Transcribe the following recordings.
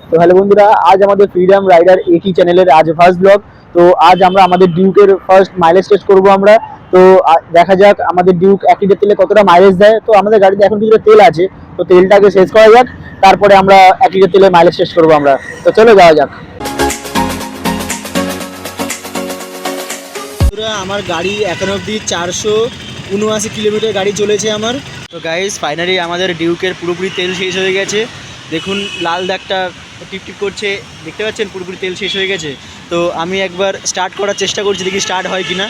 তো হ্যালো বন্ধুরা, আজ আমাদের ফ্রিডম রাইডার এটি চ্যানেলের আজ ফার্স্ট ব্লগ। তো আজ আমরা আমাদের ডিউকের ফার্স্ট মাইলেজ টেস্ট করবো আমরা। তো দেখা যাক আমাদের ডিউক 1 লিটার তেলে কতটা মাইলেজ দেয়। তো আমাদের গাড়িতে এখন কিছুটা তেল আছে, তো তেলটাকে শেষ করা যাক, তারপরে আমরা 1 লিটার তেলে মাইলেজ টেস্ট করবো আমরা। তো চলো যাওয়া যাক। আমার গাড়ি এখন অবধি 479 কিলোমিটার গাড়ি চলেছে আমার। তো গাইস ফাইনালি আমাদের ডিউকের পুরোপুরি তেল শেষ হয়ে গেছে। দেখুন লাল দাগটা টিপ টিপ করছে, দেখতে পাচ্ছেন পুরোপুরি তেল শেষ হয়ে গেছে। তো আমি একবার স্টার্ট করার চেষ্টা করছি, দেখি স্টার্ট হয় কি না।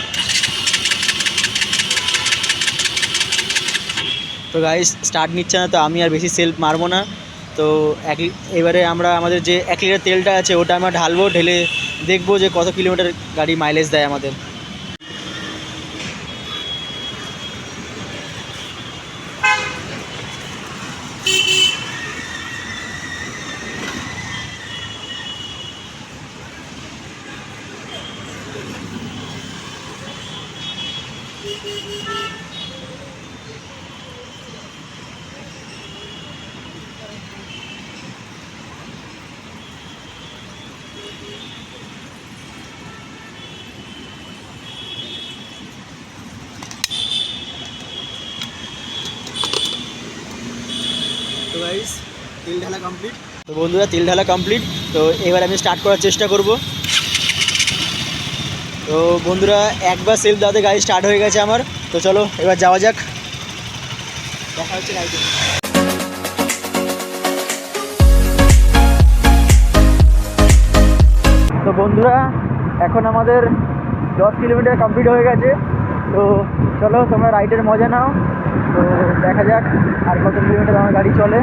তো গাইস স্টার্ট নিচ্ছে না, তো আমি আর বেশি সেলফ মারবো না। তো এবারে আমরা আমাদের যে 1 লিটার তেলটা আছে ওটা আমরা ঢালবো, ঢেলে দেখবো যে কত কিলোমিটার গাড়ি মাইলেজ দেয় আমাদের। তো গাইস তেল ঢালা কমপ্লিট। তো বন্ধুরা তেল ঢালা কমপ্লিট। তো এবার আমি স্টার্ট করার চেষ্টা করব। তো বন্ধুরা একবার সেলফ দাওতে গাড়ি স্টার্ট হয়ে গেছে আমার। তো চলো এবার যাওয়া যাক, দেখা হচ্ছে রাইডে। তো বন্ধুরা এখন আমাদের 10 কিলোমিটার কমপ্লিট হয়ে গেছে। তো চলো তোমরা রাইডের মজা নাও। তো দেখা যাক আর কত কিলোমিটার আমার গাড়ি চলে।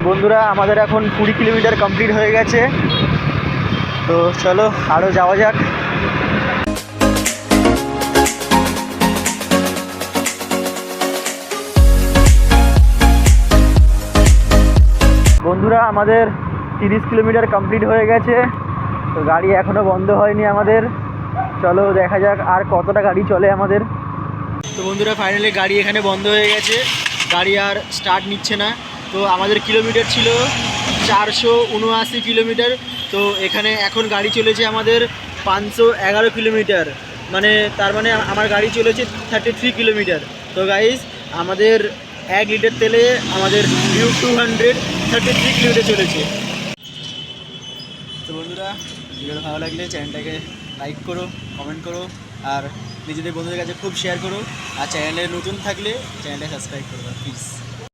বন্ধুরা আমাদের এখন 20 কিলোমিটার কমপ্লিট হয়ে গেছে। তো চলো আরও যাওয়া যাক। বন্ধুরা আমাদের 30 কিলোমিটার কমপ্লিট হয়ে গেছে। তো গাড়ি এখনও বন্ধ হয়নি আমাদের। চলো দেখা যাক আর কতটা গাড়ি চলে আমাদের। তো বন্ধুরা ফাইনালি গাড়ি এখানে বন্ধ হয়ে গেছে, গাড়ি আর স্টার্ট নিচ্ছে না। তো আমাদের কিলোমিটার ছিল 479 কিলোমিটার। তো এখানে এখন গাড়ি চলেছে আমাদের 511 কিলোমিটার, মানে তার মানে আমার গাড়ি চলেছে 33 কিলোমিটার। তো গাইজ আমাদের 1 লিটার তেলে আমাদের ডিউক 233 কিলোমিটার চলেছে। তো বন্ধুরা ভিডিওটা ভালো লাগলে চ্যানেলটাকে লাইক করো, কমেন্ট করো, আর নিজেদের বন্ধুদের কাছে খুব শেয়ার করো। আর চ্যানেলে নতুন থাকলে চ্যানেলটা সাবস্ক্রাইব করো প্লিজ।